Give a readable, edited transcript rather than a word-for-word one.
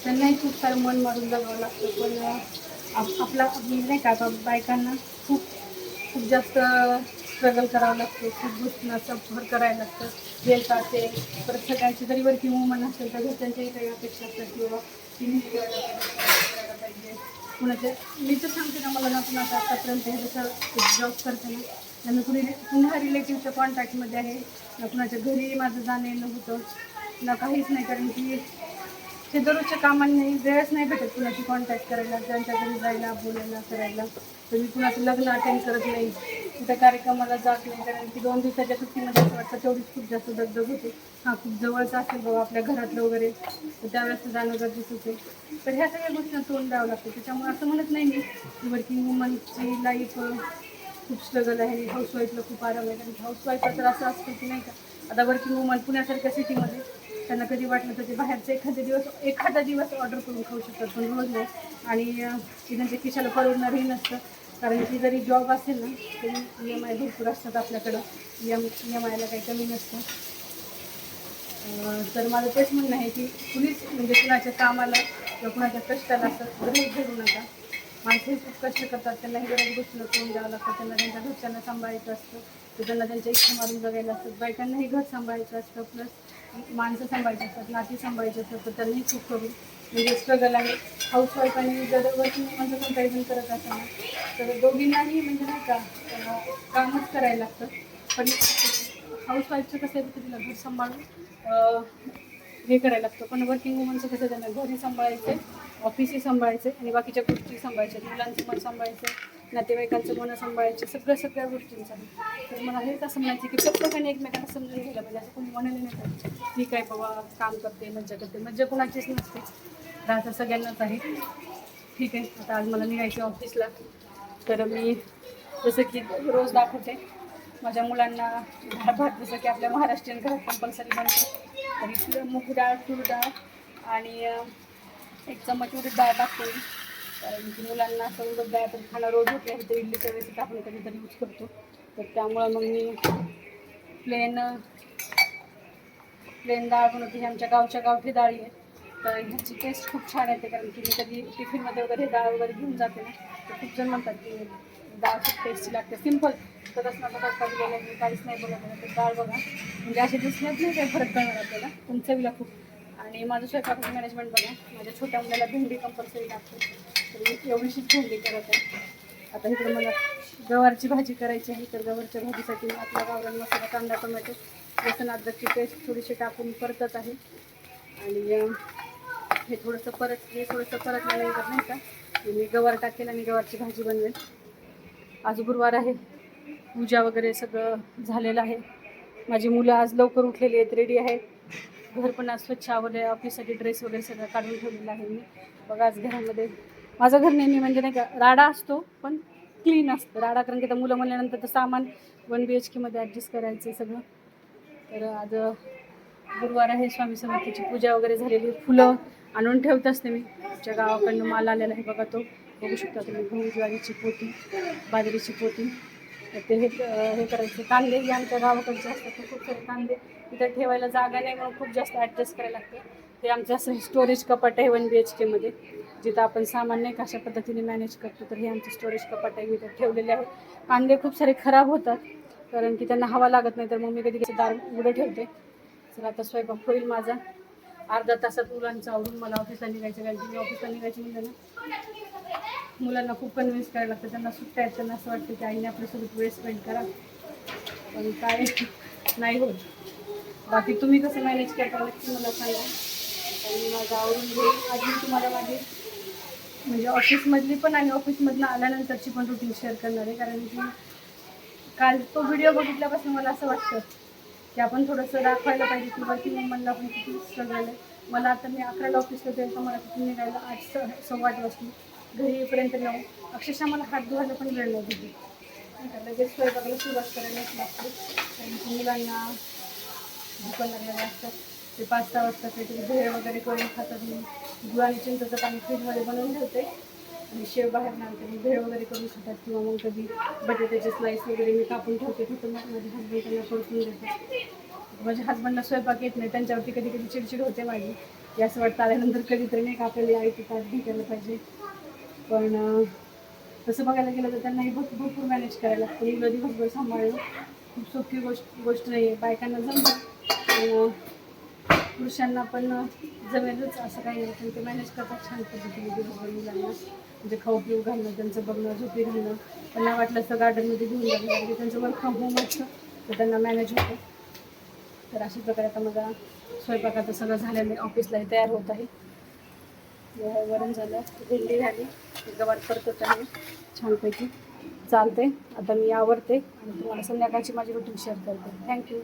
त्यांनाही खूप सारं मन मारून जगावं लागतं. पण आपला नाही का आता बायकांना खूप खूप जास्त स्ट्रगल करावं लागतं, खूप गोष्टींना सफर करायला लागतं. हेल्थ असेल, परत सगळ्यांची जरी वर्किंग वुमन असेल तर घरच्यांच्याही काही अपेक्षा असतात की बाबा तिने करायला पाहिजे, करायला पाहिजे. कुणाच्या मी तर सांगते ना, मला ना कुणाचं आतापर्यंत हे जसं जॉब करते ना, त्यांना पुन्हा रिलेटिव्हच्या कॉन्टॅक्टमध्ये आहे ना, कुणाच्या घरी माझं जाणं येणं होतं ना, काहीच नाही. कारण की ते दररोजच्या कामांनी वेळच नाही भेटत कुणाशी कॉन्टॅक्ट करायला, त्यांच्या घरी जायला, बोलायला, करायला. तर मी कुणाचं लग्न अटेंड करत नाही, कुठे कार्यक्रमाला जात नाही. कारण की 2 दिवसाच्या सुट्टीमध्ये असं वाटतं तेवढीच खूप जास्त दगदग होते. हां, खूप जवळचं असेल बाबा आपल्या घरातलं वगैरे तर त्यावेळेस जाणं गरजेचं होते. तर ह्या सगळ्या गोष्टींना तोंड द्यावं लागतं. त्याच्यामुळे असं म्हणत नाही मी की वर्किंग वुमनची लाईफ खूप स्ट्रगल आहे, हाऊसवाईफला खूप आराम आहे. कारण की हाऊसवाईफला तर असं असतं की नाही का, आता वर्किंग वुमन पुण्यासारख्या सिटीमध्ये त्यांना कधी वाटलं तर ते बाहेरचं एखादा दिवस ऑर्डर करून खाऊ शकतात, पण रोज नाही. आणि की त्यांच्या खिशाला परवडणारही नसतं. कारण की जरी जॉब असेल ना तरी EMI भरपूर असतात आपल्याकडं. EMIला काही कमी नसतं. तर माझं तेच म्हणणं आहे की कुणीच म्हणजे कुणाच्या कामाला किंवा कुणाच्या कष्टाला असं गृहीत धरू नका. माणसंही खूप कष्ट करतात, त्यांनाही बऱ्याच गोष्टीला तोंड द्यावं लागतं. त्यांना त्यांच्या घरच्यांना सांभाळायचं असतं, तर त्यांना त्यांच्या इच्छा मारून जगायला असतात. बायकांनाही घर सांभाळायचं असतं, प्लस माणसं सांभाळायची असतात, नाती सांभाळायची असतात. तर त्यांनाही खूप करून म्हणजे स्ट्रगल आहे. हाऊसवाईफ आणि जर वर्किंग वुमनचं कंपॅरिझन करत असाल ना तर दोघींनाही म्हणजे नाही का कामच करायला लागतं. पण हाऊसवाईफचं कसं आहे की तिला घर सांभाळून हे करायला लागतं. पण वर्किंग वुमनचं कसं त्यांना घरी सांभाळायचं आहे, ऑफिसही सांभाळायचं आणि बाकीच्या गोष्टी सांभाळायच्या, मुलांचं मन सांभाळायचं, नातेवाईकांचं मन सांभाळायचं, सगळ्या गोष्टींचं. तर मला हेच असं म्हणायचं की प्रत्येकाने एकमेकांना समजून घ्यायला पाहिजे. असं कोणी म्हणाले नाही पाहिजे ठीक आहे बाबा काम करते, मज्जा करते. मज्जा कुणाचीच नसते, राहतं सगळ्यांनाच आहे. ठीक आहे, आता आज मला निघायचं ऑफिसला, तर मी जसं की रोज दाखवते माझ्या मुलांना डाळ भात, जसं की आपल्या महाराष्ट्रीयन घरात कंपल्सरी बनते. तर इथलं मूग डाळ, तूर डाळ आणि एक चम्मच उडीद डाळ टाकते मी. कारण की मुलांना असं उडीद डाळ तर खाणं रोज होत नाही, तर इडलीच्या वेळेस आपण कधीतरी यूज करतो. तर त्यामुळं मग मी प्लेन प्लेन डाळ बनवते. ही आमच्या गावच्या गावठी डाळी आहे, तर ह्याची टेस्ट खूप छान येते. कारण की मी कधी टिफिनमध्ये वगैरे डाळ वगैरे घेऊन जाते ना, तर खूप जण म्हणतात की डाळ खूप टेस्टी लागते. सिम्पल तर असं बटाटा गेलं मी काहीच नाही बोलत नाही, तर डाळ बघा म्हणजे असे दिसण्यात नाही काही फरक कळणार आपल्याला, पण चवीला खूप. आणि माझं स्वयंपाकाचं मॅनेजमेंट बघा, माझ्या छोट्या मुलाला भेंडी कंपल्सरी लागते, तर मी एवढीशीच भेंडी करत आहे. आता इकडे मला गवारची भाजी करायची आहे, तर गवारच्या भाजीसाठी मी आपला गावरान मसाला, कांदा, टोमॅटो, लसूण अद्रकची पेस्ट थोडीशी टाकून परतत आहे. आणि हे थोडंसं परतल्यानंतर नाही का मी गवार टाकेल आणि गवारची भाजी बनवेल. आज गुरुवार आहे, पूजा वगैरे सगळं झालेलं आहे. माझी मुलं आज लवकर उठलेली आहेत, रेडी आहेत. घर पण आज स्वच्छ आवरले, ऑफिससाठी ड्रेस वगैरे सगळं काढून ठेवलेलं आहे मी. बघा आज घरामध्ये माझं घर नेहमी म्हणजे नाही का राडा असतो, पण क्लीन असतं राडा. कारण की आता मुलं म्हणल्यानंतर तर सामान 1 BHK मध्ये ॲडजस्ट करायचं सगळं. तर आज गुरुवार आहे, स्वामी समर्थाची पूजा वगैरे झालेली. फुलं आणून ठेवत असते मी, आमच्या गावाकडनं माल आलेला आहे बघा, तो बघू शकता तुम्ही. गहू, ज्वारीची पोती, बाजरीची पोती. तर ते हे करायचे. कांदेही आमच्या गावाकडचे असतात, तर खूप सारे कांदे तिथं ठेवायला जागा नाही म्हणून खूप जास्त ॲडजस्ट करायला लागते. हे आमचं असं स्टोरेज कपाट आहे 1 BHK मध्ये, जिथं आपण सामान नाही कशा पद्धतीने मॅनेज करतो. तर हे आमचं स्टोरेज कपाट आहे, इथं ठेवलेले आहे. कांदे खूप सारे खराब होतात कारण की त्यांना हवा लागत नाही, तर मग मी कधी दार उघडं ठेवते. चला आता स्वयंपाक होईल माझा. अर्धा तासात मुलांचं आवरून मला ऑफिसला निघायचं. कारण की मी ऑफिसला निघायची म्हणजे ना मुलांना खूप कन्व्हिन्स करायला लागतं. त्यांना सुट्ट्या आहेत, त्यांना असं वाटतं की आईने आपल्यासोबत वेळ स्पेंड करा, पण काय नाही होत. बाकी तुम्ही कसं मॅनेज करता नक्की मला सांगा, आणि माझं आवरून घेईल. आज मी तुम्हाला माझी म्हणजे ऑफिसमधली पण आणि ऑफिसमधनं आल्यानंतरची पण रुटीन शेअर करणार आहे. कारण की काल तो व्हिडिओ बघितल्यापासून मला असं वाटतं की आपण थोडंसं दाखवायला पाहिजे की वर्किंग वुमनला आपण किती स्ट्रगल आहे. मला आता मी 11ला ऑफिसला जाईल, तर मला तिथून निघायला 8-8:15 वाजतील. घरी येईपर्यंत 9. अक्षरशः मला हात धुवायला पण वेळ नाही दिली. नाही का, लगेच स्वयंपाकाला सुरुवात करायलाच लागते. कारण की मुलांना भूक लागलेले असतात. ते 5-6 वाजता काहीतरी भेळ वगैरे करून खातात. मी गुळ आणि चिंचेचं पाणी फ्रीजमध्ये बनवून ठेवते आणि शेव बाहेर आणते. मी भेळ वगैरे करून खातात, किंवा मग कधी बटाट्याचे स्लाईस वगैरे मी कापून ठेवते. फक्त मग माझे हसबंड त्यांना परतून देते. माझ्या हसबंडला स्वयंपाक येत नाही, त्यांच्यावरती कधी कधी चिडचिड होते माझी. की असं वाटतं आल्यानंतर कधीतरी नाही का आपल्याला आई ताट भेटायला पाहिजे. पण तसं बघायला गेलं तर त्यांनाही भरपूर मॅनेज करायला लागतं. मुलं दिवसभर सांभाळणं खूप सोपी गोष्ट नाही आहे. बायकांना जमतं पण पुरुषांना पण जमेलच असं काही नाही. पण ते मॅनेज करतात छान पद्धतीने दिवसभर मुलांना, म्हणजे खाऊ पिऊ घालणं, त्यांचं बघणं, झोपी घालणं, त्यांना वाटलं असतं गार्डनमध्ये घेऊन जाणं, म्हणजे त्यांचं वर्क फ्रॉम होम असतं तर त्यांना मॅनेज होतं. तर अशा प्रकारे आता माझा स्वयंपाकाचं सगळं झालेलं आहे. ऑफिसलाही तयार होत आहे. वरण झालं, भेंडी झाली, गवार परतत आहे छानपैकी. चालते आता मी आवरते आणि तुम्हाला संध्याकाळची माझी रुटीन शेअर करते. थँक्यू.